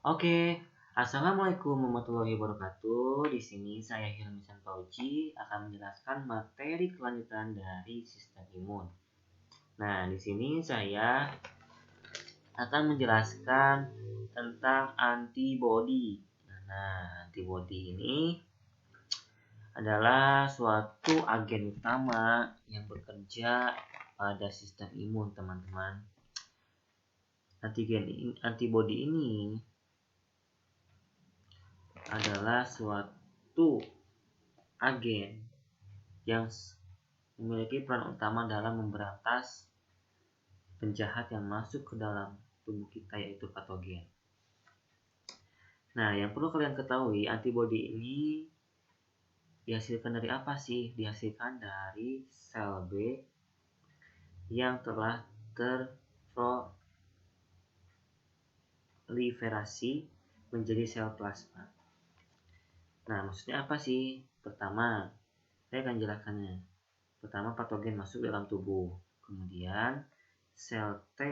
Oke, Assalamualaikum warahmatullahi wabarakatuh. Di sini saya Hilmi Fauji akan menjelaskan materi kelanjutan dari sistem imun. Nah, di sini saya akan menjelaskan tentang antibodi. Nah, antibodi ini adalah suatu agen utama yang bekerja pada sistem imun, teman-teman. Antibodi ini adalah suatu agen yang memiliki peran utama dalam memberantas penjahat yang masuk ke dalam tubuh kita, yaitu patogen. Nah, yang perlu kalian ketahui, antibodi ini dihasilkan dari apa sih? Dihasilkan dari sel B yang telah terproliferasi menjadi sel plasma. Nah, maksudnya apa sih? Pertama, saya akan jelaskannya. Pertama, patogen masuk dalam tubuh. Kemudian, sel T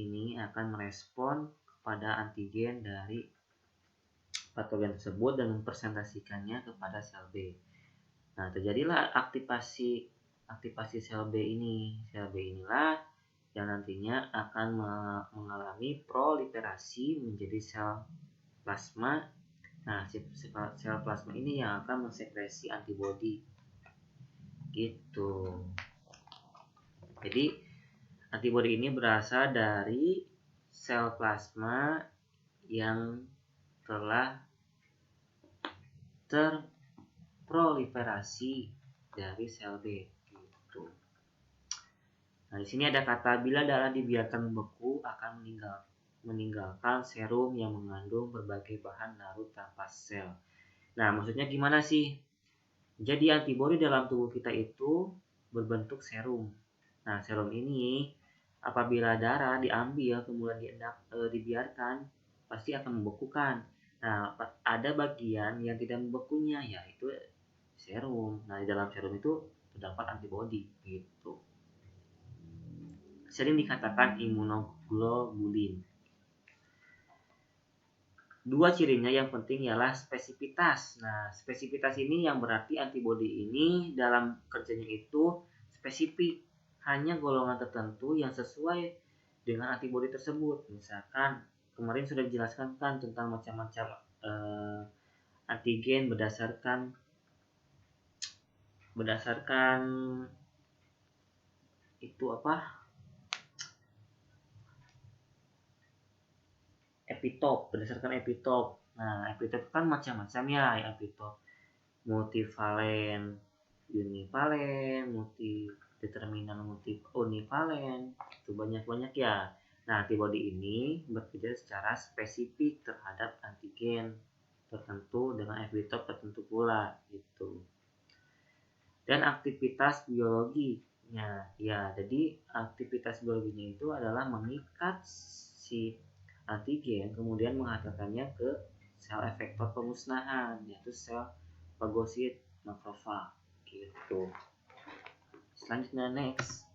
ini akan merespon kepada antigen dari patogen tersebut dan mempresentasikannya kepada sel B. Nah, terjadilah aktivasi sel B ini. Sel B inilah yang nantinya akan mengalami proliferasi menjadi sel plasma. Nah, sel plasma ini yang akan mensekresi antibodi. Gitu. Jadi, antibodi ini berasal dari sel plasma yang telah terproliferasi dari sel B. Gitu. Nah, di sini ada kata bila darah dibiarkan membeku akan meninggalkan serum yang mengandung berbagai bahan larut tanpa sel. Nah, maksudnya gimana sih? Jadi antibodi dalam tubuh kita itu berbentuk serum. Nah, serum ini apabila darah diambil kemudian dibiarkan pasti akan membekukan. Nah, ada bagian yang tidak membekunya, yaitu serum. Nah, di dalam serum itu terdapat antibodi gitu. Sering dikatakan imunoglobulin. Dua cirinya yang penting ialah spesifitas. Nah, spesifitas ini yang berarti antibodi ini dalam kerjanya itu spesifik, hanya golongan tertentu yang sesuai dengan antibodi tersebut. Misalkan kemarin sudah dijelaskan kan tentang macam-macam antigen berdasarkan itu apa? Epitop, berdasarkan epitop. Nah, epitop kan macam-macam ya, epitop multivalen, univalen, multideterminan, univalen, itu banyak ya. Nah, antibodi ini bekerja secara spesifik terhadap antigen tertentu dengan epitop tertentu pula gitu. Dan aktivitas biologinya, ya, jadi aktivitas biologinya itu adalah mengikat si antigen kemudian menghantarkannya ke sel efektor pemusnahan, yaitu sel fagosit makrofag gitu. Selanjutnya next.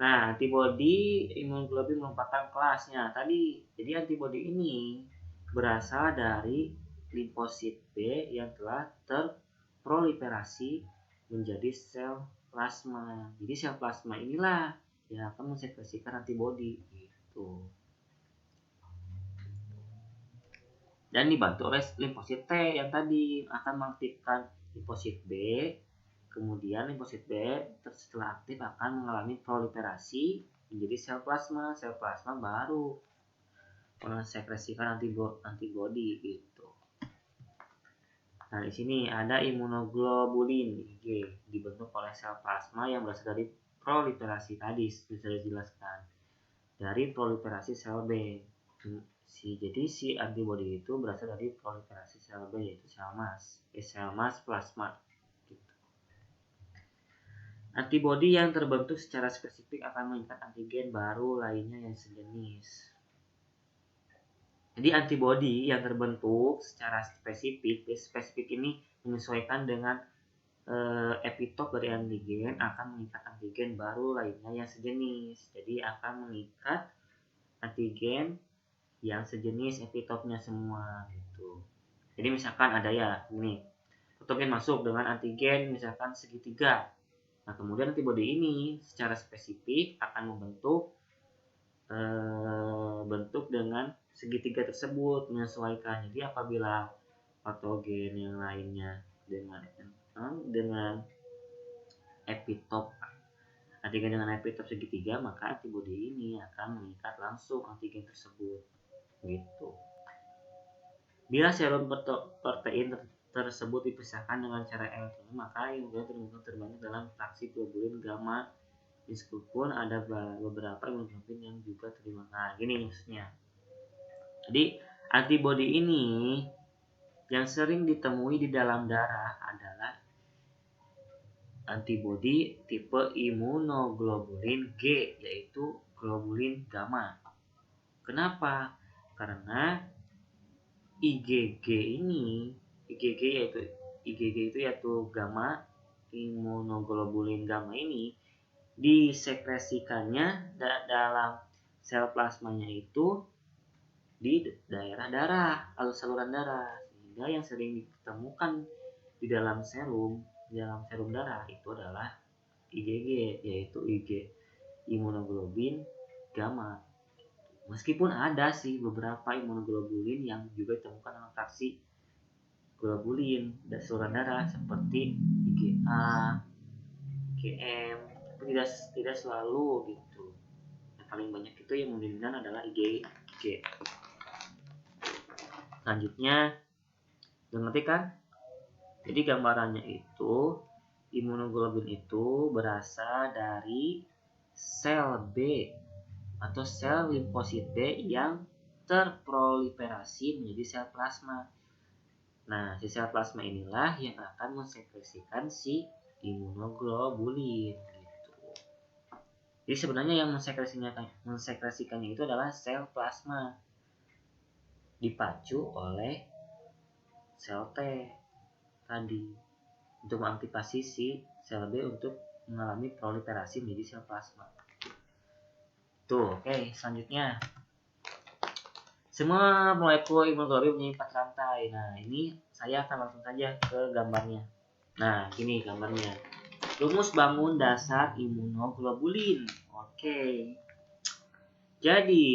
Nah, antibodi imunoglobulin merupakan kelasnya tadi. Jadi antibodi ini berasal dari limfosit B yang telah terproliferasi menjadi sel plasma. Jadi sel plasma inilah yang akan mensekresikan antibodi gitu. Dan dibantu oleh limfosit T yang tadi akan mengaktifkan limfosit B. Kemudian limfosit B setelah aktif akan mengalami proliferasi menjadi sel plasma. Sel plasma baru mensekresikan antibodi gitu. Nah, di sini ada imunoglobulin IG dibentuk oleh sel plasma yang berasal dari proliferasi tadi sudah dijelaskan. Dari proliferasi sel B. Jadi si antibodi itu berasal dari proliferasi sel B, yaitu sel mas plasma gitu. Antibodi yang terbentuk secara spesifik akan mengikat antigen baru lainnya yang sejenis. Jadi antibodi yang terbentuk secara spesifik ini menyesuaikan dengan epitop dari antigen akan mengikat antigen baru lainnya yang sejenis. Jadi akan mengikat antigen yang sejenis epitopnya semua gitu. Jadi misalkan ada ya ini patogen masuk dengan antigen misalkan segitiga. Nah kemudian antibodi ini secara spesifik akan membentuk bentuk dengan segitiga tersebut menyesuaikan. Jadi apabila patogen yang lainnya dengan epitop antigen dengan epitop segitiga, maka antibodi ini akan mengikat langsung antigen tersebut gitu. Bila serum protein tersebut dipisahkan dengan cara elektronik, maka imunoglobulin terbanyak dalam fraksi globulin gamma meskipun ada beberapa imunoglobulin yang juga terlibat. Nah, gini maksudnya. Jadi antibodi ini yang sering ditemui di dalam darah adalah antibodi tipe imunoglobulin G, yaitu globulin gamma. Kenapa? Karena IgG itu yaitu gamma, imunoglobulin gamma ini disekresikannya dalam sel plasmanya itu di daerah darah atau saluran darah, sehingga yang sering ditemukan di dalam serum darah itu adalah IgG, yaitu imunoglobulin gamma. Meskipun ada sih beberapa imunoglobulin yang juga ditemukan dalam fraksi globulin dan saluran darah seperti IgA, IgM, tapi tidak selalu gitu. Yang paling banyak itu yang mendominan adalah IgG. Selanjutnya, ngerti kan? Jadi gambarannya itu imunoglobulin itu berasal dari sel B atau sel limfosit B yang terproliferasi menjadi sel plasma. Nah, si sel plasma inilah yang akan mensekresikan si imunoglobulin gitu. Jadi sebenarnya yang mensekresikannya itu adalah sel plasma dipacu oleh sel T tadi untuk mengantisipasi si sel B untuk mengalami proliferasi menjadi sel plasma. Tuh, oke, selanjutnya. Semua molekul imunoglobulin mempunyai 4 rantai. Nah, ini saya akan langsung saja ke gambarnya. Nah, ini gambarnya. Rumus bangun dasar imunoglobulin. Oke. Jadi,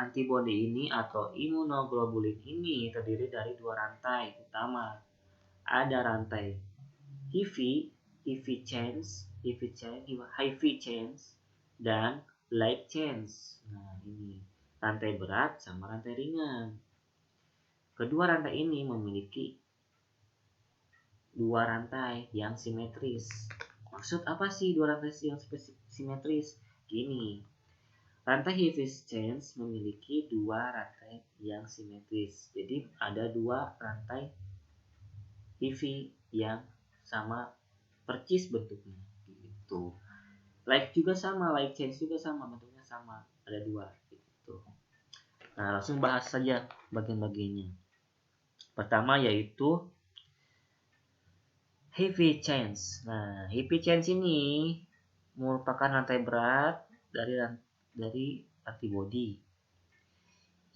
antibodi ini atau imunoglobulin ini terdiri dari 2 rantai utama. Ada rantai heavy chains dan light chains. Nah, ini rantai berat sama rantai ringan. Kedua rantai ini memiliki 2 rantai yang simetris. Maksud apa sih 2 rantai yang simetris? Gini, rantai heavy chains memiliki 2 rantai yang simetris. Jadi ada 2 rantai heavy yang sama percis bentuknya gitu. Light chains juga sama bentuknya sama, ada 2 gitu. Nah, langsung bahas saja bagian-bagiannya. Pertama yaitu heavy chains. Nah, heavy chains ini merupakan rantai berat dari antibodi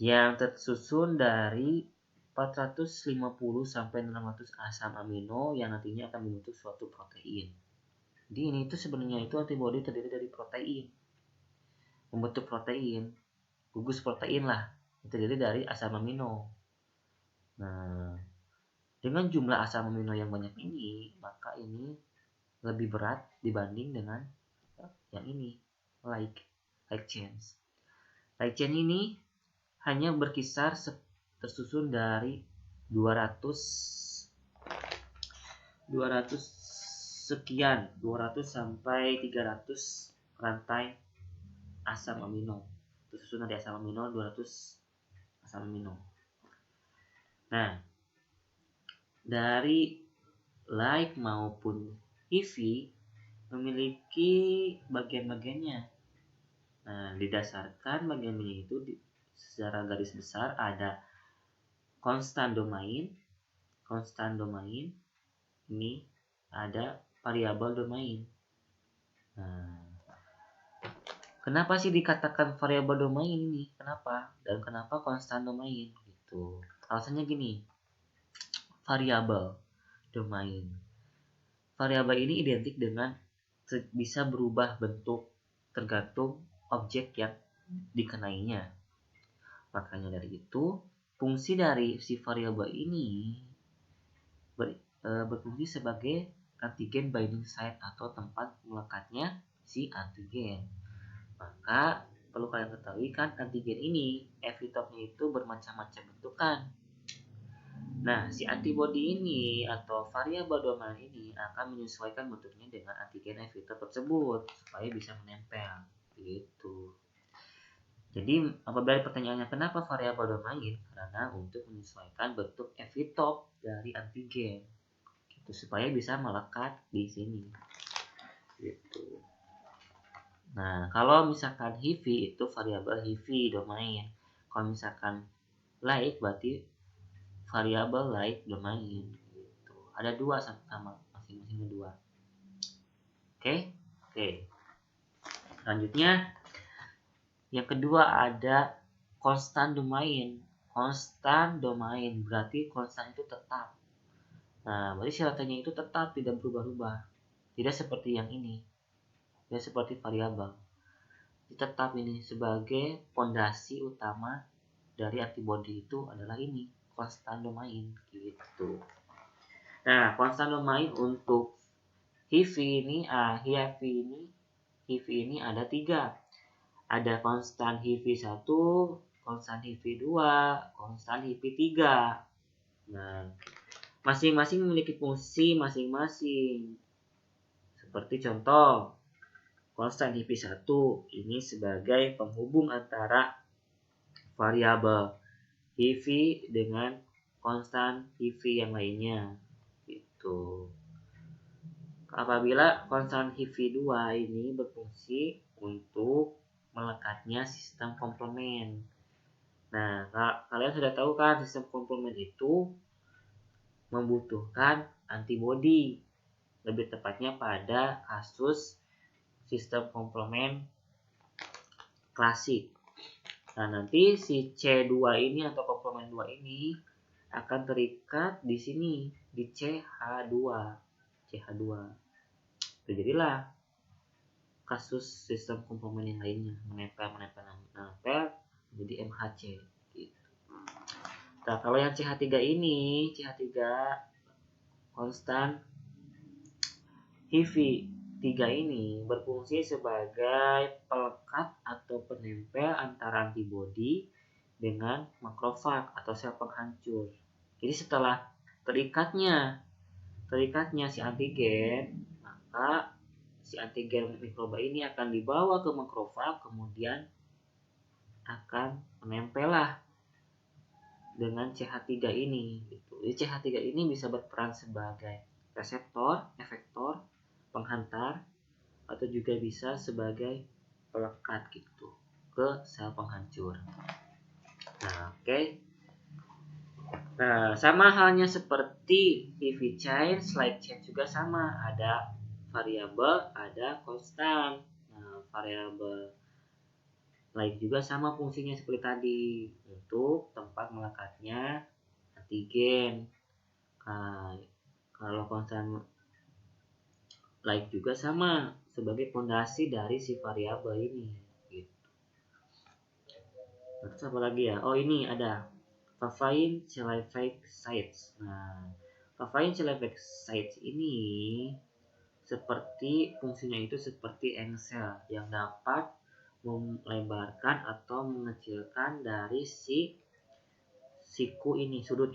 yang tersusun dari 450 sampai 600 asam amino yang nantinya akan membentuk suatu protein. Jadi ini itu sebenarnya itu antibodi terdiri dari protein. Membentuk protein, gugus protein lah, terdiri dari asam amino. Nah, dengan jumlah asam amino yang banyak ini, maka ini lebih berat dibanding dengan yang ini, light chains. Light chain ini hanya berkisar tersusun dari 200 sampai 300 rantai asam amino. Tersusun dari asam amino 200 asam amino. Nah, dari light maupun heavy memiliki bagian-bagiannya. Nah, didasarkan bagian-bagian itu secara garis besar ada konstan domain. Ini ada variabel domain. Nah, Kenapa sih dikatakan variabel domain ini? Kenapa? Dan kenapa konstan domain? Gitu. Alasannya gini, variabel domain. Variabel ini identik dengan bisa berubah bentuk tergantung objek yang dikenainya. Makanya dari itu, fungsi dari si variabel ini berfungsi sebagai antigen binding site atau tempat melekatnya si antigen. Maka perlu kalian ketahui kan antigen ini epitopnya itu bermacam-macam bentuk kan. Nah, si antibody ini atau variabel domain ini akan menyesuaikan bentuknya dengan antigen epitop tersebut supaya bisa menempel gitu. Jadi apabila pertanyaannya kenapa variabel domain? Karena untuk menyesuaikan bentuk epitop dari antigen gitu supaya bisa melekat di sini. Gitu. Nah, kalau misalkan HIV itu variabel HIV domain. Kalau misalkan like berarti variabel like domain. Gitu. Ada dua sama masing-masing dua. Oke. Selanjutnya yang kedua ada konstan domain. Konstan domain berarti konstan itu tetap. Nah, berarti syaratnya itu tetap, tidak berubah-ubah. Tidak seperti yang ini. Tidak seperti variabel. Tetap ini sebagai fondasi utama dari antibody itu adalah ini, konstan domain gitu. Nah, konstan domain untuk HIV ini ada 3. Ada konstan HIV1, konstan HIV2, konstan HIV3. Nah, masing-masing memiliki fungsi masing-masing. Seperti contoh, konstan HIV1 ini sebagai penghubung antara variabel HIV dengan konstan HIV yang lainnya. Gitu. Apabila konstan HIV2 ini berfungsi untuk melekatnya sistem komplement. Nah, kalian sudah tahu kan sistem komplement itu membutuhkan antibodi. Lebih tepatnya pada kasus sistem komplement klasik. Nah, nanti si C2 ini atau komplement 2 ini akan terikat di sini di CH2. Jadilah kasus sistem komplement yang lainnya menempel jadi MHC gitu. Nah, kalau yang CH3 ini, CH3 konstan HIV3 ini berfungsi sebagai pelekat atau penempel antara antibodi dengan makrofag atau sel penghancur. Jadi setelah terikatnya si antigen, maka si antigen mikroba ini akan dibawa ke makrofag, kemudian akan menempel dengan CH3 ini gitu. Jadi CH3 ini bisa berperan sebagai reseptor, efektor, penghantar, atau juga bisa sebagai pelekat gitu ke sel penghancur. Nah, oke. Nah, sama halnya seperti PV chain, slide chain juga sama, ada variabel, ada konstan. Nah, variabel lain juga sama fungsinya seperti tadi untuk tempat melekatnya antigen. Nah, kalau konstan lain juga sama sebagai fondasi dari si variabel ini. Gitu. Terus apa lagi ya? Oh, ini ada Papain Chelevage sites. Nah, Papain Chelevage sites ini seperti fungsinya itu seperti engsel yang dapat melebarkan atau mengecilkan dari si siku ini, sudut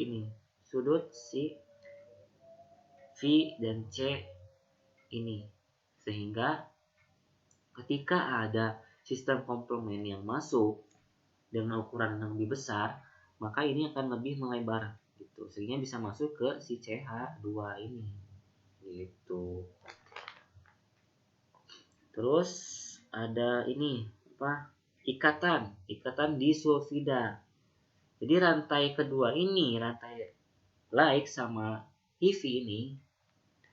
si V dan C ini, sehingga ketika ada sistem komplement yang masuk dengan ukuran yang lebih besar, maka ini akan lebih melebar gitu, sehingga bisa masuk ke si CH2 ini gitu. Terus ada ini ikatan disulfida. Jadi rantai kedua ini, rantai like sama HIV ini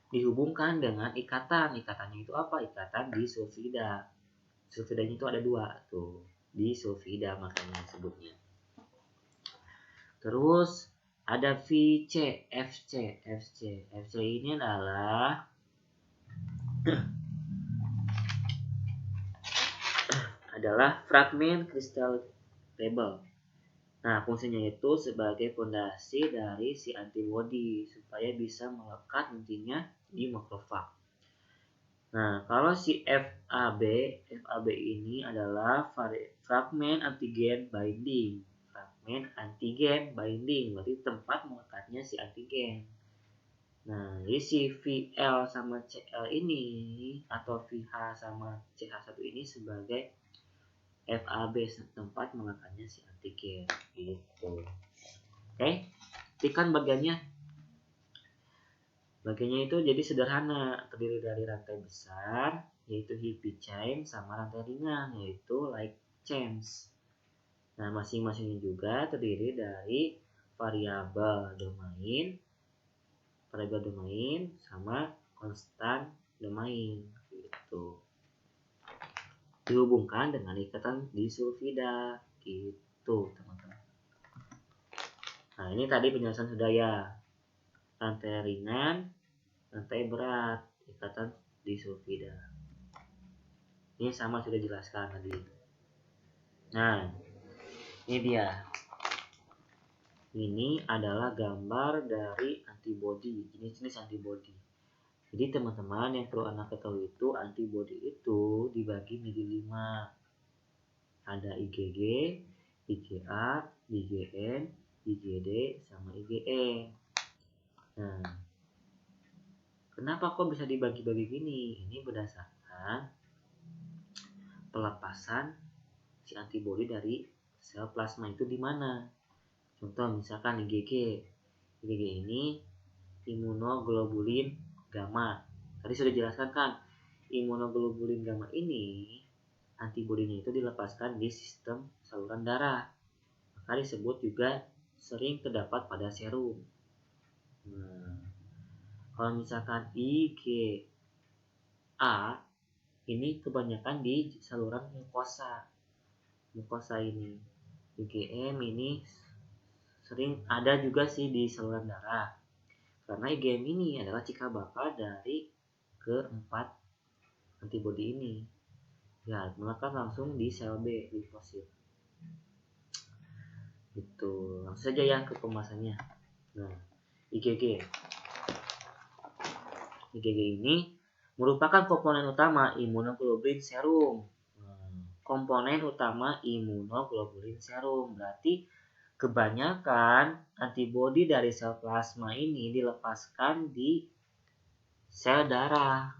dihubungkan dengan ikatan. Ikatannya itu apa? Ikatan disulfida. Sulfidanya itu ada 2 tuh di sulfida makanya sebutnya. Terus ada FC. FC ini adalah fragmen kristal stable. Nah, fungsinya itu sebagai fondasi dari si antibodi supaya bisa melekat nantinya di makrofag. Nah, kalau si FAB ini adalah fragmen antigen binding. Fragmen antigen binding, berarti tempat melekatnya si antigen. Nah, jadi si VL sama CL ini atau VH sama CH1 ini sebagai FAB, tempat melekatnya si antigen gitu. Oke, kan bagiannya itu jadi sederhana, terdiri dari rantai besar yaitu happy chain sama rantai ringan yaitu light chains. Nah, masing-masingnya juga terdiri dari variabel domain sama konstan domain gitu. Dihubungkan dengan ikatan disulfida gitu, teman-teman. Nah, ini tadi penjelasan sudah ya. Rantai ringan, rantai berat, ikatan disulfida. Ini sama sudah jelaskan tadi. Nah, ini dia. Ini adalah gambar dari antibodi, jenis-jenis antibodi. Jadi teman-teman yang perlu Anda ketahui itu antibodi itu dibagi menjadi 5. Ada IgG, IgA, IgN, IgD, sama IgE. Nah, kenapa kok bisa dibagi-bagi gini? Ini berdasarkan pelepasan si antibodi dari sel plasma itu di mana. Contoh misalkan IgG ini imunoglobulin gamma. Tadi sudah jelaskan kan, imunoglobulin gamma ini antibodinya itu dilepaskan di sistem saluran darah. Maka disebut juga sering terdapat pada serum. Nah, kalau misalkan IgA ini kebanyakan di saluran mukosa ini. IgM ini sering ada juga sih di saluran darah. Karena IgM ini adalah cikal bakal dari keempat antibodi ini. Ya, melekat langsung di sel B, limfosit. Itu langsung saja ya ke pembahasannya. Nah, IgG ini merupakan komponen utama imunoglobulin serum. Berarti kebanyakan antibodi dari sel plasma ini dilepaskan di sel darah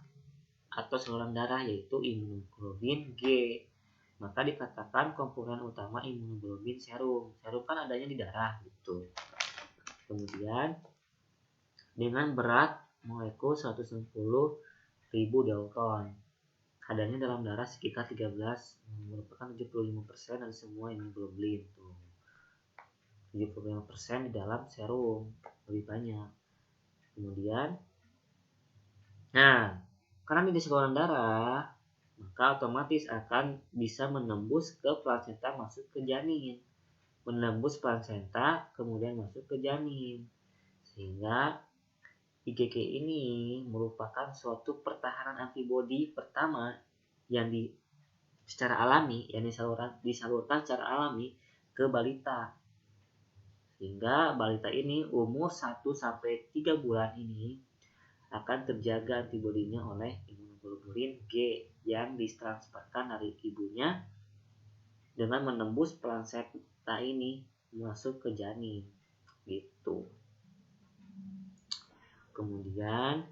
atau saluran darah yaitu imunoglobulin G. Maka dikatakan komponen utama imunoglobulin serum. Serum kan adanya di darah gitu. Kemudian dengan berat molekul 160.000 Dalton. Kadarnya dalam darah sekitar 13, merupakan 75% dari semua imunoglobulin tuh. 75% di dalam serum, lebih banyak. Kemudian, nah, karena di saluran darah, maka otomatis akan bisa menembus ke plasenta masuk ke janin. Menembus plasenta kemudian masuk ke janin. Sehingga IgG ini merupakan suatu pertahanan antibodi pertama yang secara alami, yang disalurkan secara alami ke balita. Sehingga balita ini umur 1-3 bulan ini akan terjaga antibodinya oleh imunoglobulin G yang ditransferkan dari ibunya dengan menembus plasenta ini masuk ke janin gitu. Kemudian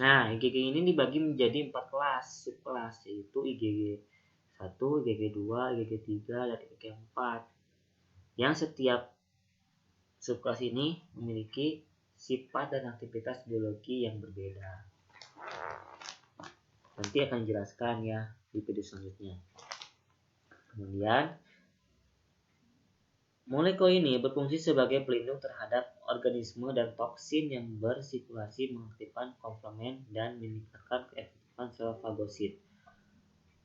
IgG ini dibagi menjadi 4 kelas, subkelas, yaitu IgG 1, IgG 2, IgG 3, dan IgG 4. Yang setiap subkelas ini memiliki sifat dan aktivitas biologi yang berbeda. Nanti akan dijelaskan ya di video selanjutnya. Kemudian, molekul ini berfungsi sebagai pelindung terhadap organisme dan toksin yang bersirkulasi, mengaktifkan komplement dan meningkatkan keefektifan sel fagosit.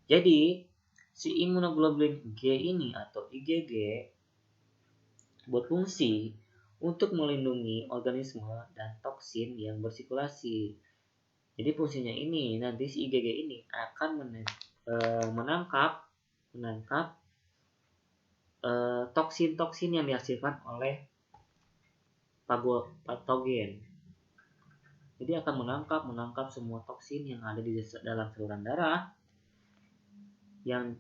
Jadi si imunoglobulin G ini atau IgG berfungsi untuk melindungi organisme dan toksin yang bersirkulasi. Jadi fungsinya ini nanti si IgG ini akan menangkap toksin-toksin yang dihasilkan oleh patogen. Jadi akan menangkap semua toksin yang ada di dalam saluran darah yang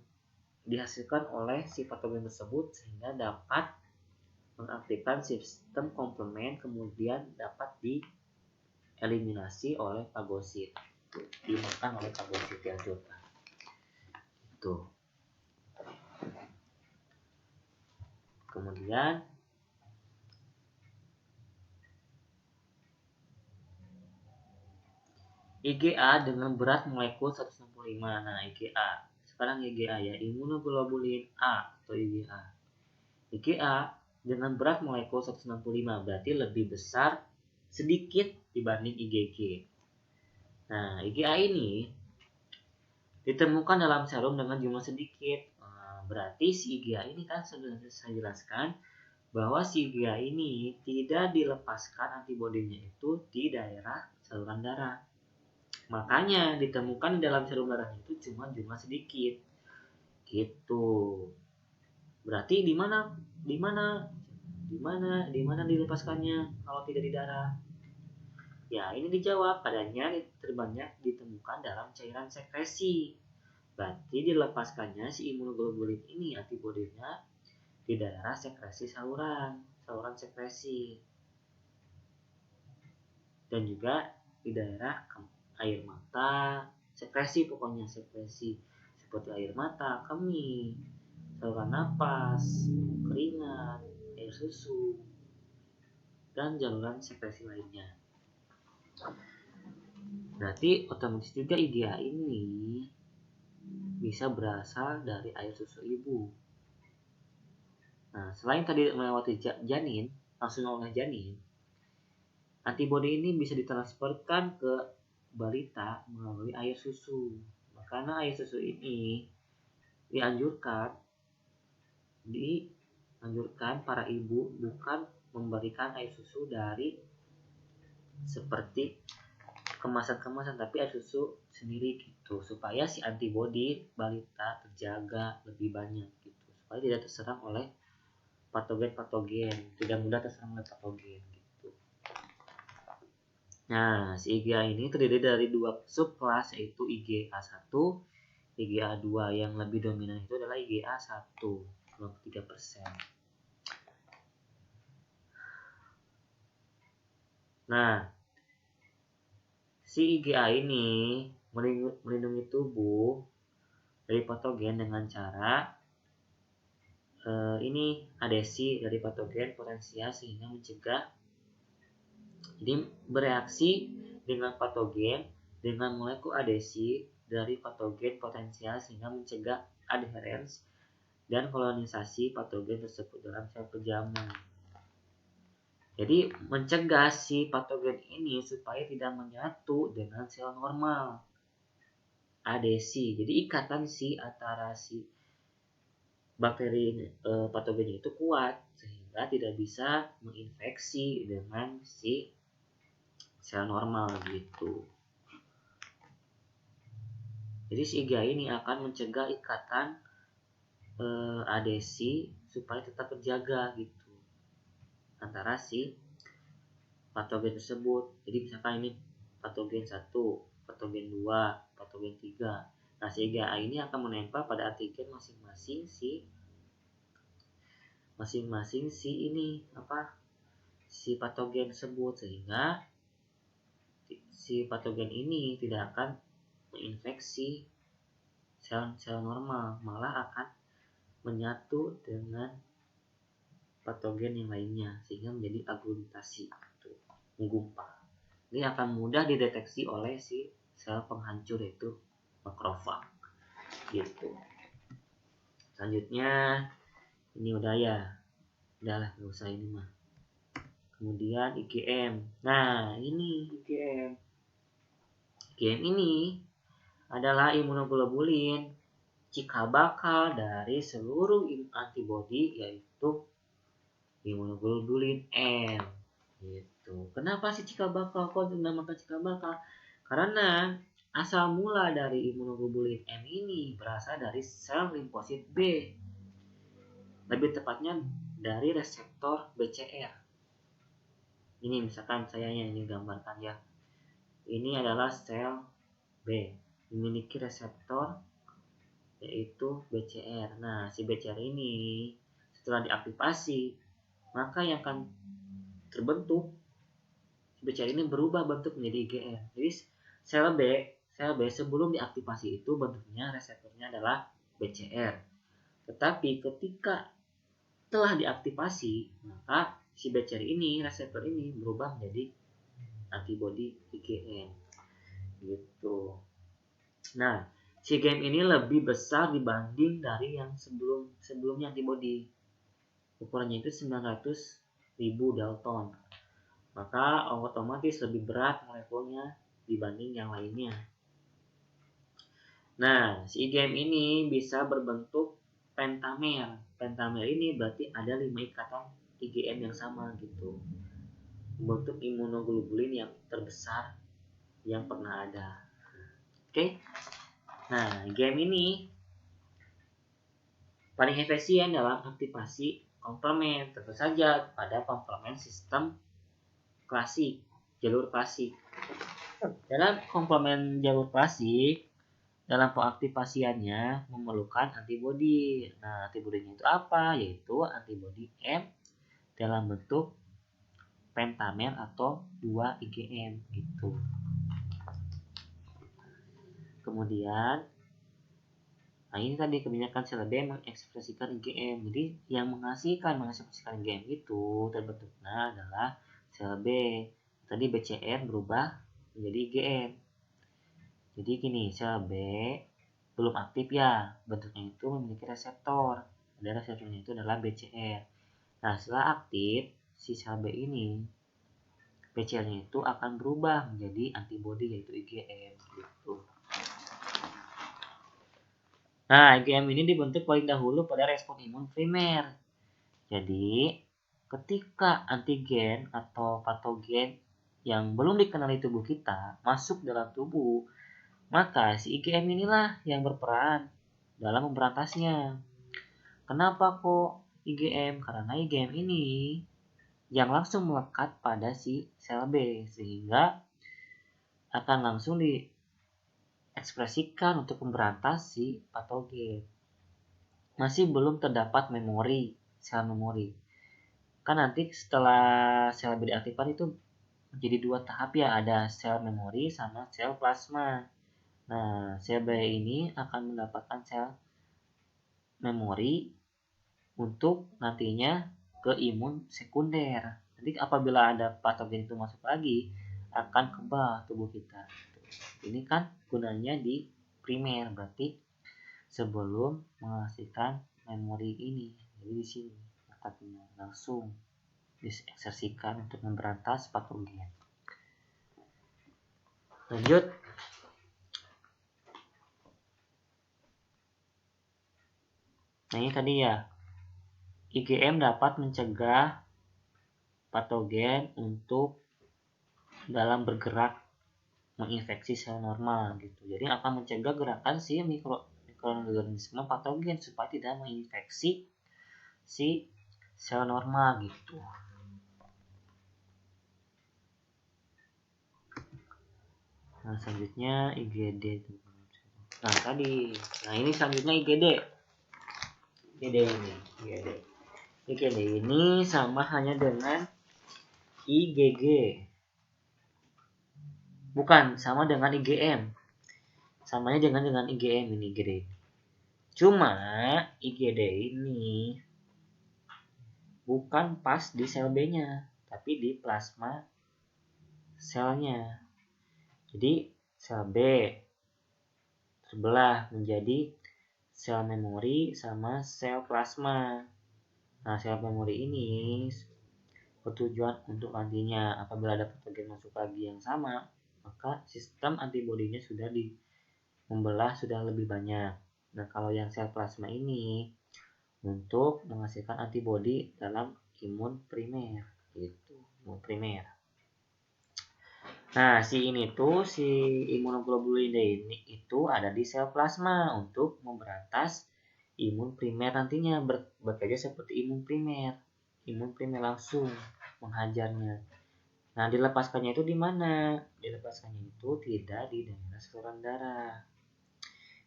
dihasilkan oleh si patogen tersebut sehingga dapat mengaktifkan sistem komplement, kemudian dapat dieliminasi oleh fagosit, dimakan oleh fagosit ya itu. Kemudian IgA dengan berat molekul 165. Nah, IgA. Sekarang IgA ya, imunoglobulin A atau IgA. IgA dengan berat molekul 165 berarti lebih besar sedikit dibanding IgG. Nah, IgA ini ditemukan dalam serum dengan jumlah sedikit. Berarti si IgA ini kan sudah saya jelaskan bahwa si IgA ini tidak dilepaskan antibodinya itu di daerah saluran darah. Makanya ditemukan di dalam serum darah itu cuma jumlah sedikit. Gitu. Berarti di mana dilepaskannya kalau tidak di darah? Ya, ini dijawab, padanya terbanyak ditemukan dalam cairan sekresi. Berarti dilepaskannya si imunoglobulin ini antibodinya di daerah sekresi saluran sekresi. Dan juga di daerah air mata, sekresi seperti air mata, kemih, saluran napas, keringat, air susu, dan jaluran sekresi lainnya. Berarti otomatis juga IgA ini bisa berasal dari air susu ibu. Nah, selain tadi melewati janin, langsung oleh janin, antibodi ini bisa ditransferkan ke balita melalui air susu. Karena air susu ini dianjurkan para ibu bukan memberikan air susu dari seperti kemasan-kemasan, tapi air susu sendiri gitu, supaya si antibodi balita terjaga lebih banyak gitu, supaya tidak terserang oleh patogen, tidak mudah terserang oleh patogen gitu. Nah, si IgA ini terdiri dari dua subkelas, yaitu IgA1, IgA2. Yang lebih dominan itu adalah IgA1, 93%. Nah, si IgA ini melindungi tubuh dari patogen dengan cara ini adesi dari patogen potensial sehingga mencegah, jadi bereaksi dengan patogen dengan molekul adesi dari patogen potensial sehingga mencegah adherens dan kolonisasi patogen tersebut dalam sel penjamu. Jadi mencegah si patogen ini supaya tidak menyatu dengan sel normal. Adesi, jadi ikatan antara si bakteri patogen itu kuat sehingga tidak bisa menginfeksi dengan si sel normal gitu. Jadi si IgA ini akan mencegah ikatan adesi supaya tetap terjaga gitu antara si patogen tersebut. Jadi misalkan ini patogen 1, patogen 2, patogen 3. Nah, si IgA ini akan menempel pada antigen masing-masing si patogen tersebut, sehingga si patogen ini tidak akan menginfeksi sel normal, malah akan menyatu dengan patogen yang lainnya sehingga menjadi aglutinasi, menggumpal. Ini akan mudah dideteksi oleh si sel penghancur, yaitu makrofag gitu. Selanjutnya ini udahlah nggak usah ini mah. Kemudian IgM. Nah, ini IgM ini adalah imunoglobulin cikal bakal dari seluruh antibodi, yaitu imunoglobulin M. Gitu. Kenapa sih cikal bakal? Kok dinamakan cikal bakal? Karena asal mula dari imunoglobulin M ini berasal dari sel limfosit B. Lebih tepatnya dari reseptor BCR. Ini misalkan saya yang gambarkan ya. Ini adalah sel B, memiliki reseptor yaitu BCR. Nah, si BCR ini setelah diaktifasi, maka yang akan terbentuk si BCR ini berubah bentuk menjadi IgM. Jadi sel B sebelum diaktifasi itu bentuknya reseptornya adalah BCR. Tetapi ketika telah diaktifasi, maka si BCR ini, reseptor ini berubah menjadi antibodi IgM. Gitu. Nah, si IgM ini lebih besar dibanding dari yang sebelumnya antibodi. Ukurannya itu 900.000 Dalton. Maka otomatis lebih berat molekulnya dibanding yang lainnya. Nah, si IgM ini bisa berbentuk pentamer. Pentamer ini berarti ada 5 ikatan IgM yang sama gitu. Membentuk imunoglobulin yang terbesar yang pernah ada. Oke. Nah, IgM ini paling efisien dalam aktivasi komplement, tentu saja pada komplement sistem klasik, jalur klasik. Dalam komplement jalur klasik, dalam pengaktifasiannya memerlukan antibodi. Nah, antibodinya itu apa? Yaitu antibodi M dalam bentuk pentamer atau 2 IgM gitu. Kemudian, nah ini tadi kebanyakan sel B mengekspresikan IgM. Jadi yang mengekspresikan IgM itu terbentuknya adalah sel B. Tadi BCR berubah menjadi IgM. Jadi gini, sel B belum aktif ya, bentuknya itu memiliki reseptor. Ada reseptornya itu adalah BCR. Nah, setelah aktif, si sel B ini BCR-nya itu akan berubah menjadi antibodi yaitu IgM gitu. Nah, IgM ini dibentuk paling dahulu pada respon imun primer. Jadi, ketika antigen atau patogen yang belum dikenali tubuh kita masuk dalam tubuh, maka si IgM inilah yang berperan dalam memberantasnya. Kenapa kok IgM? Karena IgM ini yang langsung melekat pada si sel B, sehingga akan langsung diekspresikan untuk memberantas si patogen. Masih belum terdapat sel memori. Kan nanti setelah sel B diaktifkan itu menjadi 2 tahap ya, ada sel memori sama sel plasma. Nah, sel B ini akan mendapatkan sel memori untuk nantinya ke imun sekunder. Jadi apabila ada patogen itu masuk lagi, akan kebal tubuh kita. Ini kan gunanya di primer, berarti sebelum menghasilkan memori ini. Jadi di sini letaknya langsung diekspresikan untuk memberantas patogen. Lanjut. Nah, ini tadi ya. IgM dapat mencegah patogen untuk dalam bergerak menginfeksi sel normal gitu. Jadi akan mencegah gerakan si mikroorganisme patogen supaya tidak menginfeksi si sel normal gitu. Nah, selanjutnya IgD. Nah, ini selanjutnya IgD. IgD ini sama hanya dengan IgG. Bukan, sama dengan IgM. Samanya dengan IgM ini IgD. Cuma IgD ini bukan pas di sel B-nya, tapi di plasma selnya. Jadi sel B terbelah menjadi sel memori sama sel plasma. Nah, sel memori ini bertujuan untuk nantinya apabila ada patogen masuk lagi yang sama, maka sistem antibodinya sudah membelah sudah lebih banyak. Nah, kalau yang sel plasma ini untuk menghasilkan antibodi dalam imun primer gitu, imun primer. Nah, si imunoglobulin D ini itu ada di sel plasma untuk memberantas imun primer nantinya bekerja seperti imun primer langsung menghajarnya. Nah, dilepaskannya itu di mana? Dilepaskannya itu tidak di daerah saluran darah.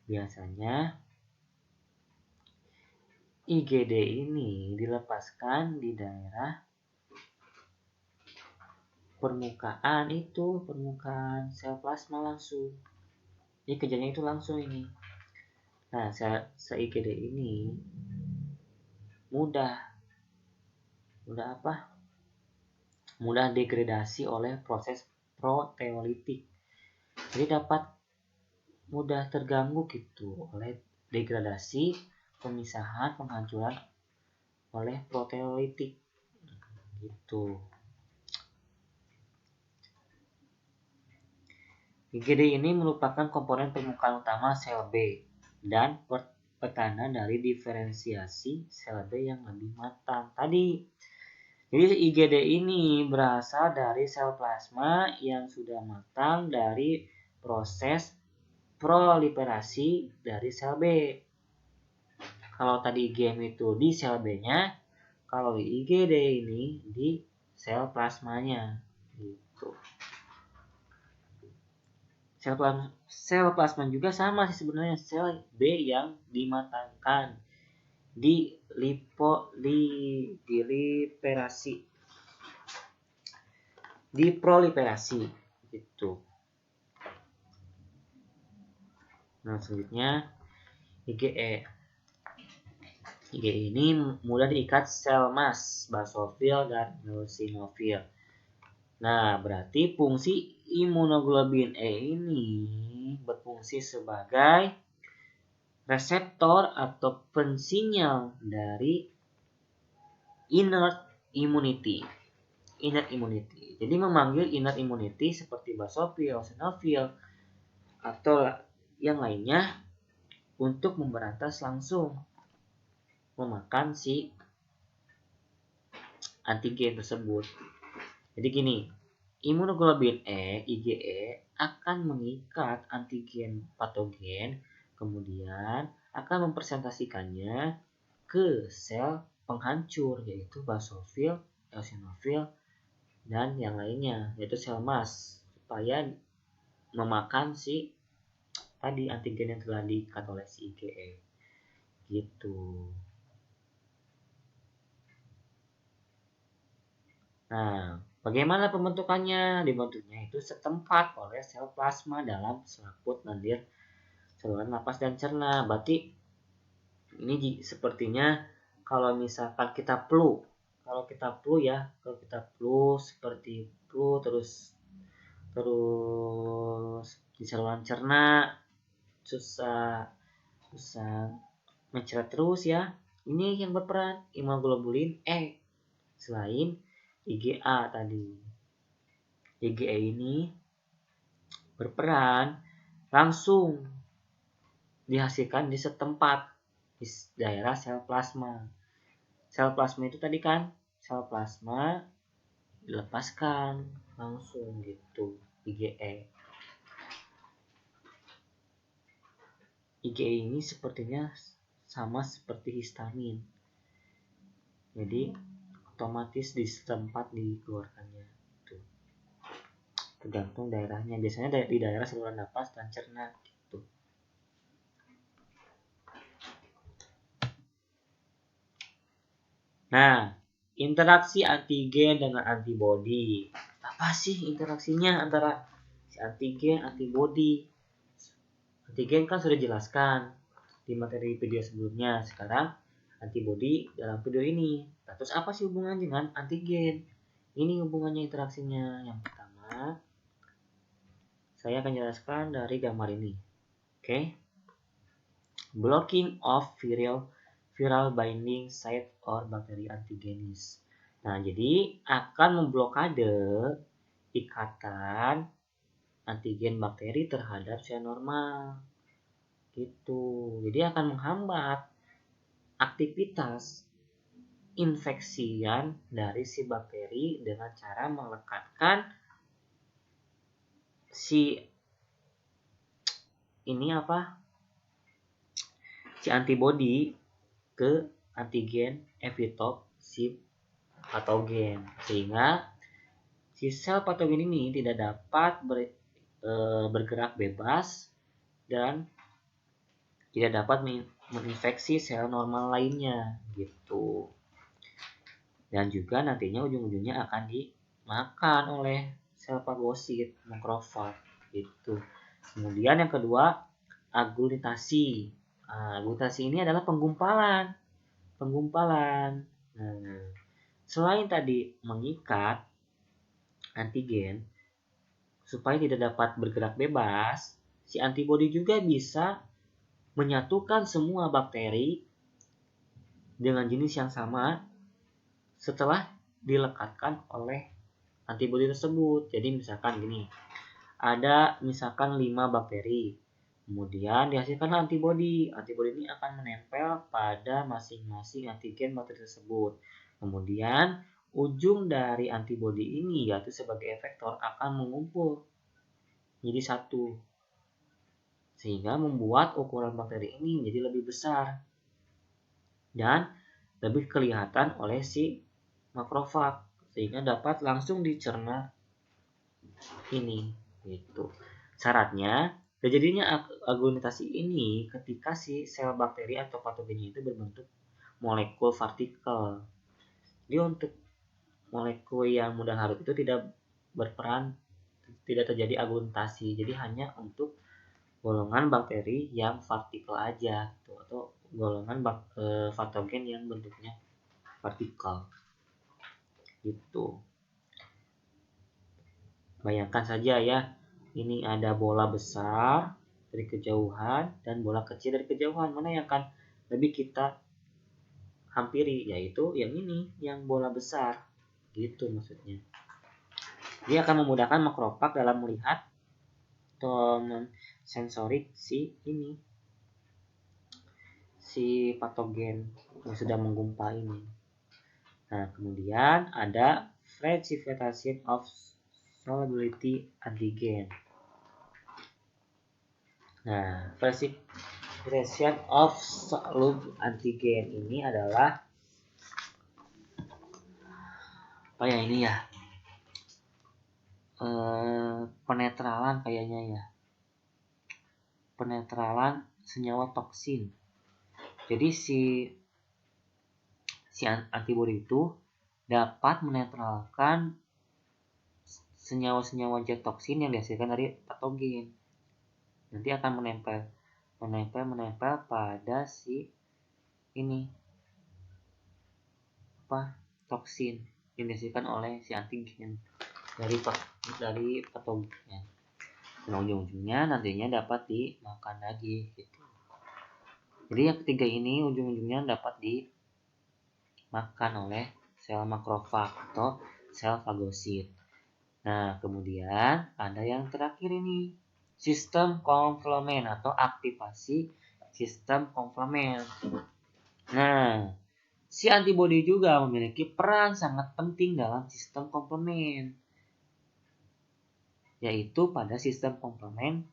Biasanya IgD ini dilepaskan di daerah permukaan sel plasma langsung. Jadi kerjanya itu langsung ini. Nah, sel IgD ini mudah degradasi oleh proses proteolitik. Jadi dapat mudah terganggu gitu oleh degradasi, pemisahan, penghancuran oleh proteolitik gitu. IgD ini merupakan komponen permukaan utama sel B dan petanda dari diferensiasi sel B yang lebih matang tadi. Jadi IgD ini berasal dari sel plasma yang sudah matang dari proses proliferasi dari sel B. Kalau tadi IgM itu di sel B-nya, kalau IgD ini di sel plasmanya gitu. Sel plasma juga sama sih sebenarnya, sel B yang dimatangkan, diproliferasi gitu. Nah, selanjutnya IgE. IgE ini mudah diikat sel mas, basofil dan eosinofil. Nah, berarti fungsi imunoglobulin E ini berfungsi sebagai reseptor atau pensinyal dari innate immunity. Jadi memanggil innate immunity seperti basofil, eosinofil, atau yang lainnya untuk memberantas langsung memakan si antigen tersebut. Jadi gini, imunoglobulin E, IgE, akan mengikat antigen patogen, kemudian akan mempresentasikannya ke sel penghancur, yaitu basofil, eosinofil, dan yang lainnya, yaitu sel mas, supaya memakan si tadi antigen yang telah diikat oleh si IgE. Gitu. Nah, bagaimana pembentukannya? Dibentuknya itu setempat oleh sel plasma dalam selaput lendir saluran napas dan cerna. Berarti ini sepertinya kalau misalkan kita flu seperti flu terus di saluran cerna susah mencret terus ya. Ini yang berperan imunoglobulin E selain IgA tadi. IgA ini berperan langsung dihasilkan di setempat di daerah sel plasma. Sel plasma itu tadi kan, sel plasma dilepaskan langsung gitu IgA. IgA ini sepertinya sama seperti histamin. Jadi otomatis di setempat dikeluarkannya. Tuh. Tergantung daerahnya. Biasanya di daerah saluran napas dan cerna gitu. Nah, interaksi antigen dengan antibodi. Apa sih interaksinya antara si antigen antibodi? Antigen kan sudah jelaskan di materi video sebelumnya. Sekarang antibodi dalam video ini. Terus apa sih hubungannya dengan antigen? Ini hubungannya interaksinya. Yang pertama, saya akan jelaskan dari gambar ini. Oke. Blocking of viral binding site or bakteri antigenis. Nah, jadi akan memblokade ikatan antigen bakteri terhadap sel normal. Itu. Jadi akan menghambat aktivitas infeksian dari si bakteri dengan cara melekatkan si antibodi ke antigen epitop si patogen, sehingga si sel patogen ini tidak dapat bergerak bebas dan tidak dapat menginfeksi sel normal lainnya gitu. Dan juga nantinya ujung-ujungnya akan dimakan oleh sel fagosit, makrofag gitu. Kemudian yang kedua, agglutasi. Agglutasi ini adalah penggumpalan. Nah, selain tadi mengikat antigen supaya tidak dapat bergerak bebas, si antibodi juga bisa menyatukan semua bakteri dengan jenis yang sama setelah dilekatkan oleh antibodi tersebut. Jadi misalkan gini, ada misalkan 5 bakteri, kemudian dihasilkan antibodi. Antibodi ini akan menempel pada masing-masing antigen bakteri tersebut. Kemudian ujung dari antibodi ini, yaitu sebagai efektor, akan mengumpul menjadi satu, sehingga membuat ukuran bakteri ini menjadi lebih besar dan lebih kelihatan oleh si makrofag, sehingga dapat langsung dicerna ini gitu. Syaratnya terjadinya agglutasi ini ketika si sel bakteri atau patogennya itu berbentuk molekul partikel. Jadi untuk molekul yang mudah larut itu tidak berperan, tidak terjadi agglutasi. Jadi hanya untuk golongan bakteri yang partikel aja gitu, atau golongan patogen yang bentuknya partikel gitu. Bayangkan saja ya, ini ada bola besar dari kejauhan dan bola kecil dari kejauhan. Mana yang akan lebih kita hampiri? Yaitu yang ini, yang bola besar gitu maksudnya. Dia akan memudahkan makrofag dalam melihat sensorik si patogen yang sudah menggumpal ini. Nah, kemudian ada precipitation of solubility antigen. Nah, precipitation of soluble antigen ini adalah penetralan kayaknya ya. Penetralan senyawa toksin. Jadi si antibodi itu dapat menetralkan senyawa-senyawa zat toksin yang dihasilkan dari patogen. Nanti akan menempel pada si toksin yang dihasilkan oleh si antigen dari patogen. Nah, ujung-ujungnya nantinya dapat dimakan lagi gitu. Jadi yang ketiga ini ujung-ujungnya dapat dimakan oleh sel makrofag atau sel fagosit. Nah, kemudian ada yang terakhir ini, sistem komplement atau aktivasi sistem komplement. Nah, si antibodi juga memiliki peran sangat penting dalam sistem komplement, yaitu pada sistem komplement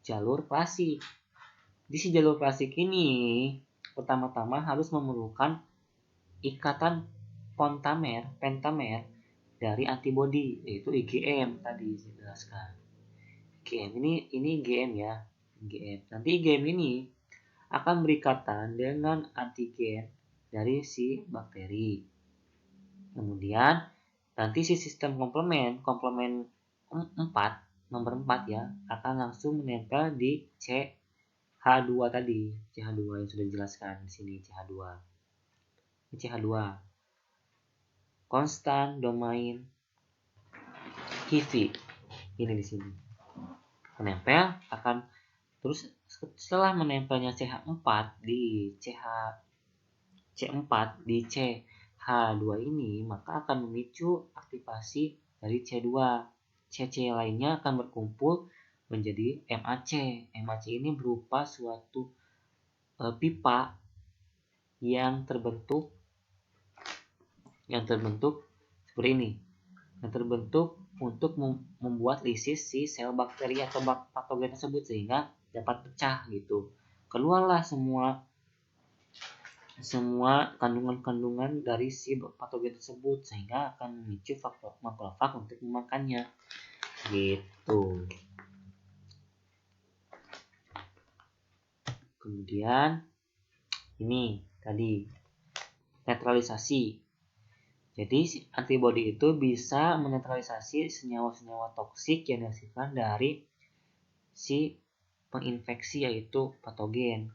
jalur klasik. Di si jalur klasik ini pertama-tama harus memerlukan ikatan pentamer dari antibodi, yaitu IgM tadi saya jelaskan. IgM ini IgM ya, IgM. Nanti IgM ini akan berikatan dengan antigen dari si bakteri. Kemudian nanti si sistem komplement 4, nomor 4 ya, akan langsung menempel di CH2 tadi, CH2 yang sudah dijelaskan di sini, CH2. Constant domain Hifi. Ini di sini. Menempel akan terus setelah menempelnya CH4 di C4 di CH2 ini, maka akan memicu aktivasi dari C2. CC lainnya akan berkumpul menjadi MAC. MAC ini berupa suatu pipa yang terbentuk seperti ini, yang terbentuk untuk membuat lisis si sel bakteri atau patogen tersebut sehingga dapat pecah gitu. Keluarlah semua kandungan-kandungan dari si patogen tersebut sehingga akan memicu makrofag untuk memakannya gitu. Kemudian ini tadi netralisasi. Jadi antibodi itu bisa menetralisasi senyawa-senyawa toksik yang dihasilkan dari si penginfeksi yaitu patogen.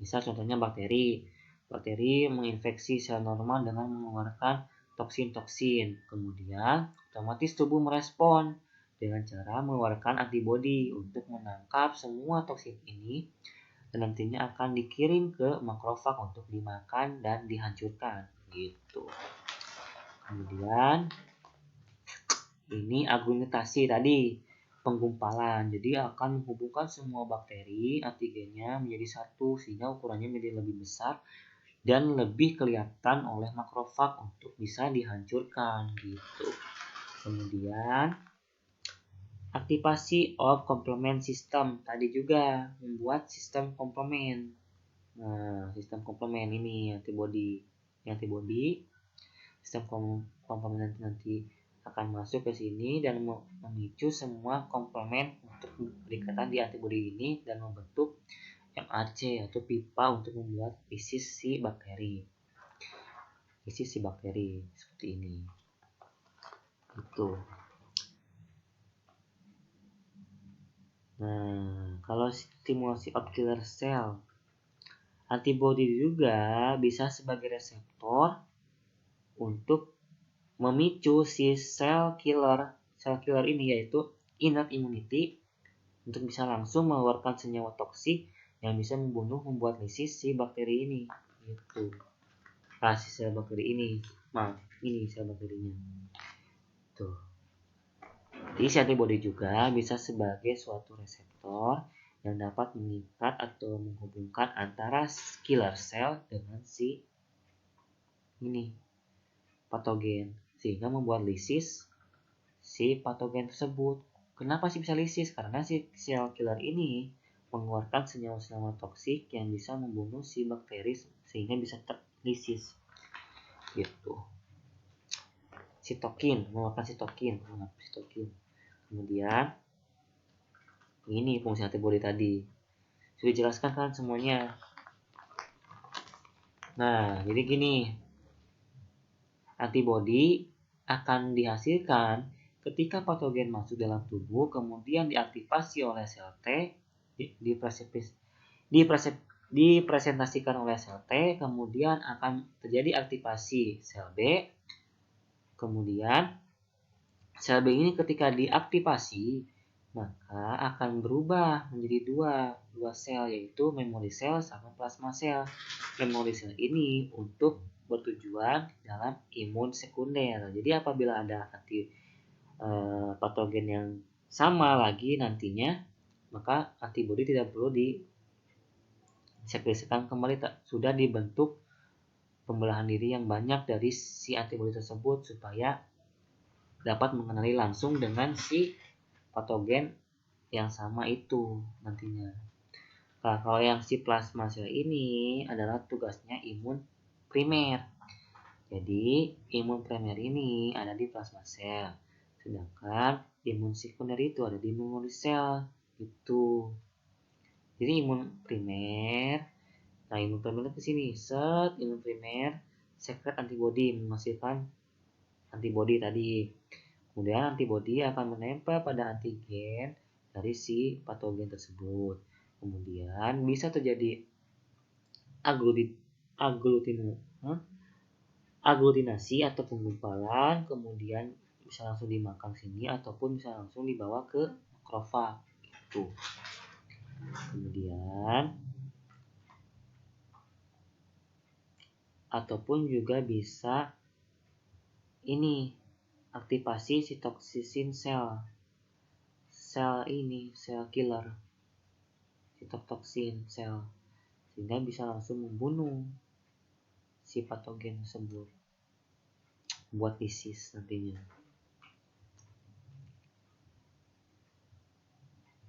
Misal contohnya bakteri. Bakteri menginfeksi sel normal dengan mengeluarkan toksin-toksin. Kemudian otomatis tubuh merespon dengan cara mengeluarkan antibodi untuk menangkap semua toksin ini dan nantinya akan dikirim ke makrofag untuk dimakan dan dihancurkan gitu. Kemudian ini aglutinasi tadi, penggumpalan. Jadi akan menghubungkan semua bakteri antigennya menjadi satu sehingga ukurannya menjadi lebih besar dan lebih kelihatan oleh makrofag untuk bisa dihancurkan gitu. Kemudian aktivasi of complement system tadi juga membuat sistem komplement. Nah, sistem komplement ini antibodi sistem komplement nanti akan masuk ke sini dan memicu semua komplement untuk berikatan di antibodi ini dan membentuk MAC atau pipa untuk membuat lisis si bakteri seperti ini. Itu. Nah, kalau stimulasi of killer cell, antibodi juga bisa sebagai reseptor untuk memicu si sel killer ini yaitu innate immunity untuk bisa langsung mengeluarkan senyawa toksik yang bisa membuat lisis si bakteri ini gitu. Si sel bakteri ini. Ini sel bakterinya. Tuh. Jadi si antibodi juga bisa sebagai suatu reseptor yang dapat mengikat atau menghubungkan antara killer cell dengan si patogen sehingga membuat lisis si patogen tersebut. Kenapa sih bisa lisis? Karena si sel killer ini mengeluarkan senyawa-senyawa toksik yang bisa membunuh si bakteri sehingga bisa terlisis gitu. Mengeluarkan sitokin. Kemudian ini fungsi antibodi tadi sudah dijelaskan kan semuanya. Nah, jadi gini, antibodi akan dihasilkan ketika patogen masuk dalam tubuh, kemudian diaktifasi oleh sel T, dipresentasikan oleh sel T, kemudian akan terjadi aktivasi sel B. Kemudian sel B ini ketika diaktifasi, maka akan berubah menjadi dua sel, yaitu memori sel sama plasma sel. Memori sel ini untuk bertujuan dalam imun sekunder. Jadi apabila ada patogen yang sama lagi nantinya, maka antibodi tidak perlu disekresikan kembali, sudah dibentuk pembelahan diri yang banyak dari si antibodi tersebut supaya dapat mengenali langsung dengan si patogen yang sama itu nantinya. Nah, kalau yang si plasma sel ini adalah tugasnya imun primer. Jadi imun primer ini ada di plasma sel, sedangkan imun sekunder itu ada di memori sel itu. Jadi imun primer ke sini, imun primer sekret antibodi menghasilkan antibodi tadi. Kemudian antibodi akan menempel pada antigen dari si patogen tersebut. Kemudian bisa terjadi aglutinasi atau penggumpalan, kemudian bisa langsung dimakan sini ataupun bisa langsung dibawa ke makrofag gitu. Kemudian ataupun juga bisa ini aktivasi sitoksisin sel sel killer, sitoksin sel, sehingga bisa langsung membunuh si patogen tersebut, buat lisis nantinya.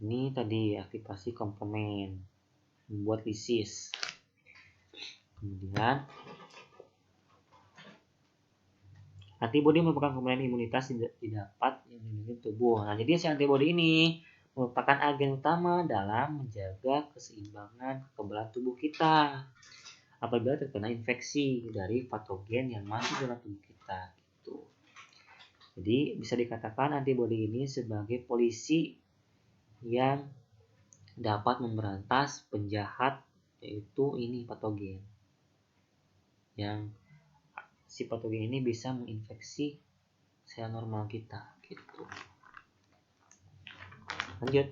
Ini tadi aktivasi komplement membuat lisis. Kemudian antibodi merupakan komponen imunitas didapat yang dimiliki tubuh. Nah, jadi si antibodi ini merupakan agen utama dalam menjaga keseimbangan kekebalan tubuh kita apabila terkena infeksi dari patogen yang masuk dalam tubuh kita. Gitu. Jadi bisa dikatakan antibodi ini sebagai polisi yang dapat memberantas penjahat, yaitu ini patogen. Yang si patogen ini bisa menginfeksi sel normal kita gitu. Lanjut.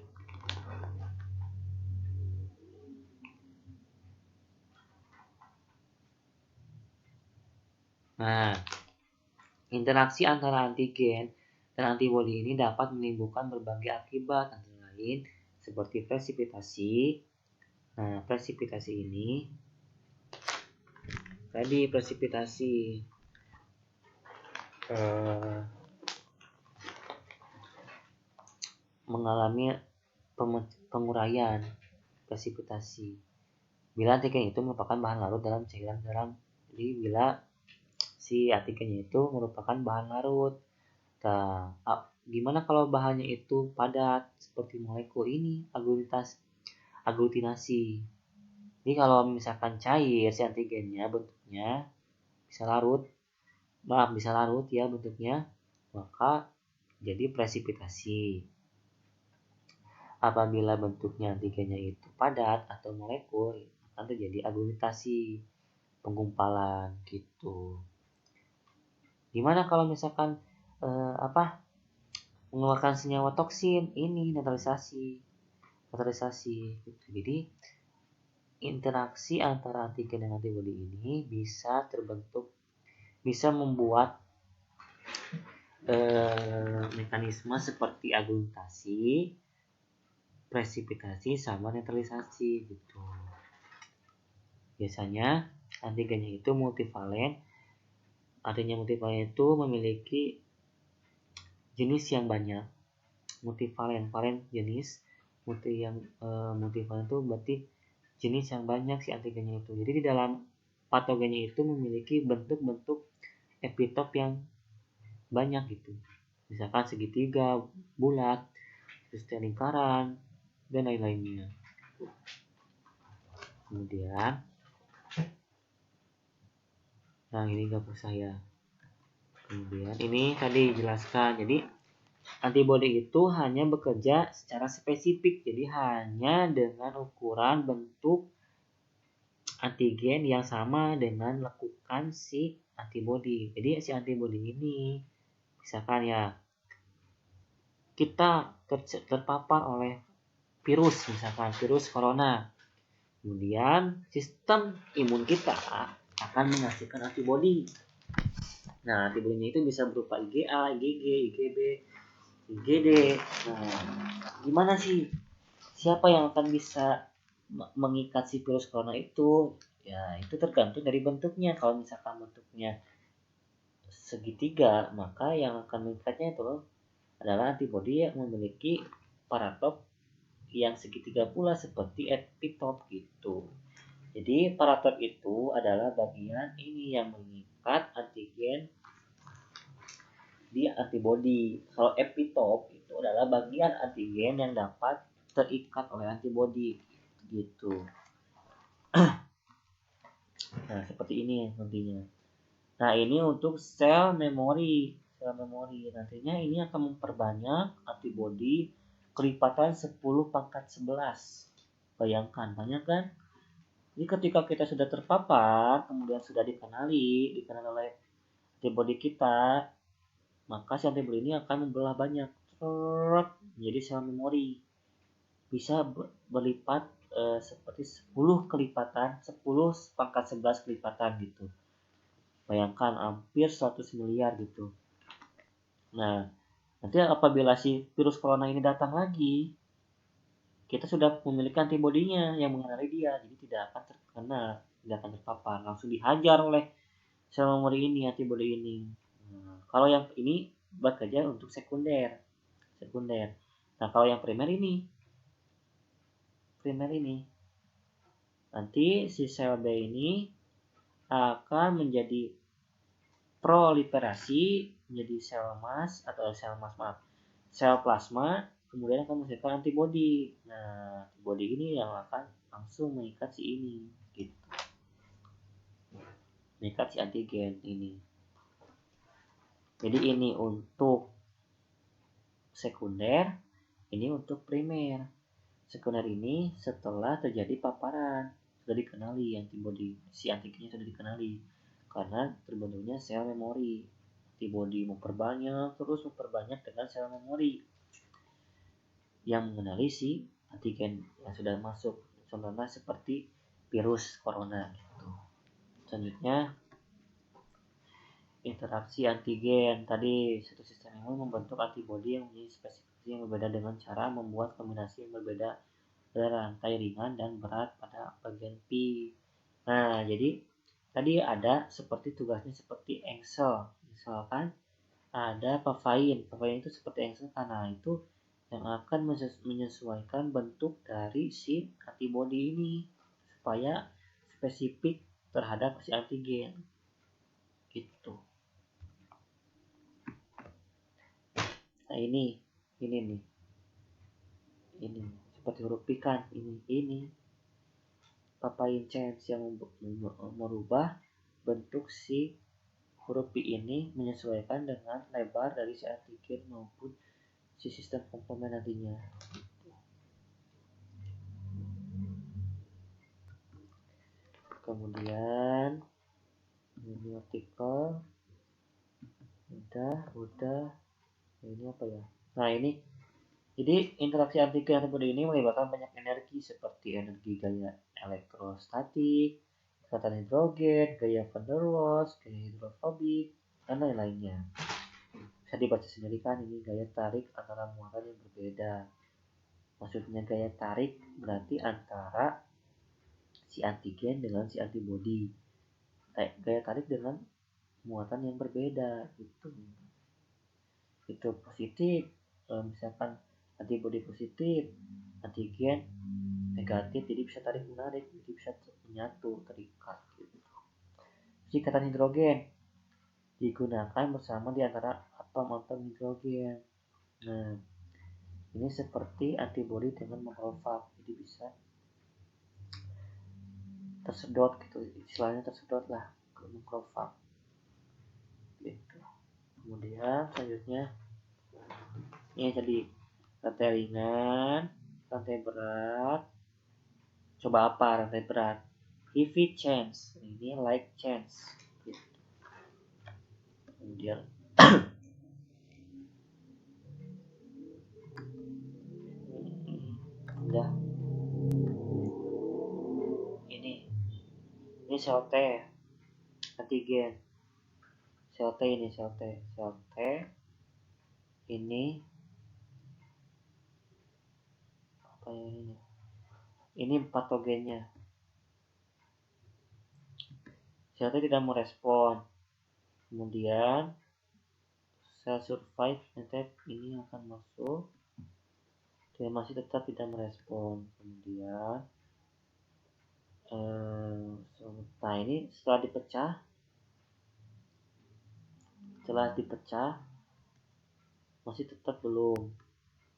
Nah, interaksi antara antigen dan antibodi ini dapat menimbulkan berbagai akibat, antara lain seperti presipitasi. Nah, presipitasi ini tadi mengalami penguraian presipitasi bila antigen itu merupakan bahan larut dalam cairan dalam. Jadi bila si antigennya itu merupakan bahan larut, nah, gimana kalau bahannya itu padat seperti molekul ini aglutinasi. Jadi kalau misalkan cair si antigennya bentuknya bisa larut ya bentuknya, maka jadi presipitasi. Apabila bentuknya antigennya itu padat atau molekul, akan terjadi aglutasi, penggumpalan gitu. Gimana kalau misalkan mengeluarkan senyawa toksin, ini netralisasi gitu. Jadi interaksi antara antigen dan antibodi ini bisa membuat mekanisme seperti aglutasi, presipitasi, sama netralisasi gitu. Biasanya antigennya itu multivalen. Artinya multivalen itu memiliki jenis yang banyak. Valen jenis, multivalen itu berarti jenis yang banyak si antigennya itu. Jadi di dalam patogennya itu memiliki bentuk-bentuk epitop yang banyak gitu. Misalkan segitiga, bulat, terus lingkaran, dan lain-lainnya. Kemudian, nah ini gambar saya. Kemudian ini tadi jelaskan. Jadi antibodi itu hanya bekerja secara spesifik. Jadi hanya dengan ukuran bentuk antigen yang sama dengan lekukan si antibodi. Jadi si antibodi ini, misalkan ya, kita terpapar oleh virus, misalkan virus corona. Kemudian sistem imun kita akan menghasilkan antibodi. Nah, antibodinya itu bisa berupa IgA, IgG, IgB, IgD. Nah, gimana sih? Siapa yang akan bisa mengikat si virus corona itu? Ya, itu tergantung dari bentuknya. Kalau misalkan bentuknya segitiga, maka yang akan mengikatnya itu adalah antibodi yang memiliki paratop yang segitiga pula seperti epitop gitu. Jadi paratop itu adalah bagian ini yang mengikat antigen di antibodi. Kalau epitop itu adalah bagian antigen yang dapat terikat oleh antibodi gitu. Nah, seperti ini nantinya. Nah, ini untuk sel memori. Nantinya ini akan memperbanyak antibodi kelipatan 10 pangkat 11. Bayangkan, banyak kan? Jadi ketika kita sudah terpapar, kemudian sudah dikenali oleh antibodi kita, maka si antibodi ini akan membelah banyak menjadi sel memori. Bisa berlipat seperti 10 kelipatan, 10 pangkat 11 kelipatan gitu. Bayangkan hampir 100 miliar gitu. Nah, Nanti apabila si virus corona ini datang lagi, kita sudah memiliki antibodinya yang mengenali dia, jadi tidak akan terkena, tidak akan terpapar, langsung dihajar oleh sel memori ini, antibodi ini. Nah, kalau yang ini bekerja untuk sekunder. Nah, kalau yang primer ini, nanti si sel B ini akan menjadi proliferasi menjadi sel plasma, kemudian akan menghasilkan antibodi. Nah, antibodi ini yang akan langsung mengikat si ini, gitu. Mengikat si antigen ini. Jadi ini untuk sekunder, ini untuk primer. Sekunder ini setelah terjadi paparan, sudah dikenali antibodi, si antigennya sudah dikenali karena terbentuknya sel memori. Antibodi memperbanyak dengan sel memori yang mengenali si antigen yang sudah masuk. Contohnya seperti virus corona gitu. Selanjutnya interaksi antigen. Tadi satu sistem imun membentuk antibodi yang memiliki spesifikasi yang berbeda dengan cara membuat kombinasi yang berbeda pada rantai ringan dan berat pada bagian P. Nah, jadi tadi ada seperti tugasnya seperti engsel. Misalkan ada papain. Papain itu seperti engsel karena itu yang akan menyesuaikan bentuk dari si antibodi ini supaya spesifik terhadap si antigen. Gitu. Nah, ini nih. Ini seperti huruf P kan. Ini papain change yang merubah bentuk si huruf P ini menyesuaikan dengan lebar dari si antigen maupun si sistem komplement nantinya. Kemudian ini artikel udah ini apa ya? Nah, ini jadi interaksi antigen antibodi ini melibatkan banyak energi seperti energi gaya elektrostatik, ikatan hidrogen, gaya van der Waals, gaya hidrofobik, dan lain-lainnya. Bisa dibaca sendiri kan, ini gaya tarik antara muatan yang berbeda. Maksudnya gaya tarik berarti antara si antigen dengan si antibodi. Gaya tarik dengan muatan yang berbeda gitu. Itu positif, misalkan antibodi positif, antigen negatif, jadi bisa tarik menarik, jadi bisa menyatu, terikat gitu. Ikatan hidrogen digunakan bersama di antara atom-atom hidrogen. Nah, ini seperti antibodi dengan makrofag, jadi bisa tersedot gitu, istilahnya tersedot lah ke makrofag gitu. Kemudian selanjutnya ini tadi rantai ringan, rantai berat. Coba apa rantai berat? Heavy chains, ini light chains gitu. Kemudian udah ini sel T antigen, sel T ini apa ya ini patogennya. Sel T tidak merespon, kemudian sel survive nanti ini akan masuk, dia masih tetap tidak merespon. Kemudian nah ini setelah dipecah masih tetap belum.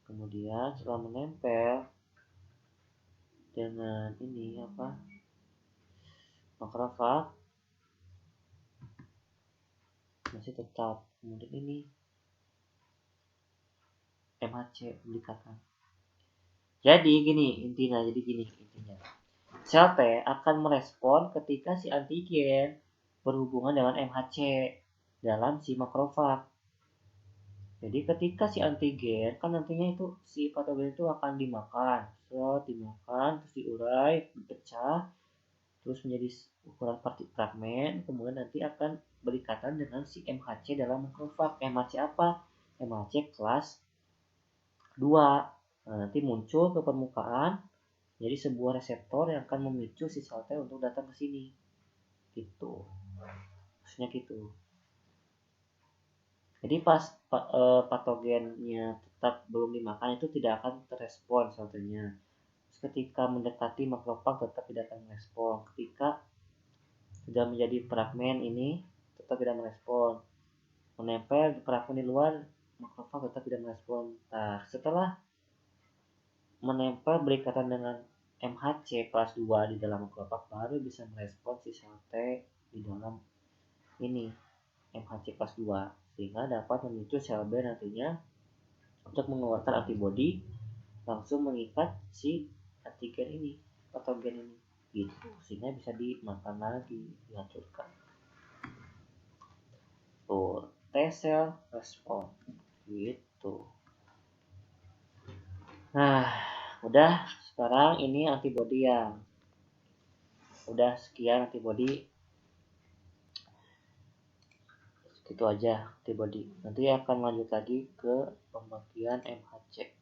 Kemudian setelah menempel dengan ini makrofag masih tetap. Kemudian ini MHC dikatakan. Jadi gini intinya. Sel T akan merespon ketika si antigen berhubungan dengan MHC dalam si makrofag. Jadi ketika si antigen kan nantinya itu si patogen itu akan dimakan, terus diurai, dipecah, terus menjadi ukuran fragmen, kemudian nanti akan berikatan dengan si MHC dalam makrofag. MHC apa? MHC kelas 2. Nah, nanti muncul ke permukaan jadi sebuah reseptor yang akan memicu si sel T untuk datang ke sini. Gitu. Maksudnya gitu. Jadi pas patogennya tetap belum dimakan itu tidak akan terespon sel T-nya. Ketika mendekati makrofag tetap tidak akan merespon. Ketika sudah menjadi fragmen ini tetap tidak merespon. Menempel di fragmen di luar, makrofag tetap tidak merespon. Nah, setelah menempel berikatan dengan MHC kelas 2 di dalam makrofag baru bisa merespon si sel T di dalam ini MHC kelas 2 sehingga dapat memicu sel B nantinya untuk mengeluarkan antibodi langsung mengikat si antigen ini, patogen ini gitu, sehingga bisa dimakan lagi, dihancurkan. Tuh, T cell respon gitu. Nah, udah, sekarang ini antibodi yang udah sekian antibodi. Gitu aja antibodi. Nanti akan lanjut lagi ke pembagian MHC.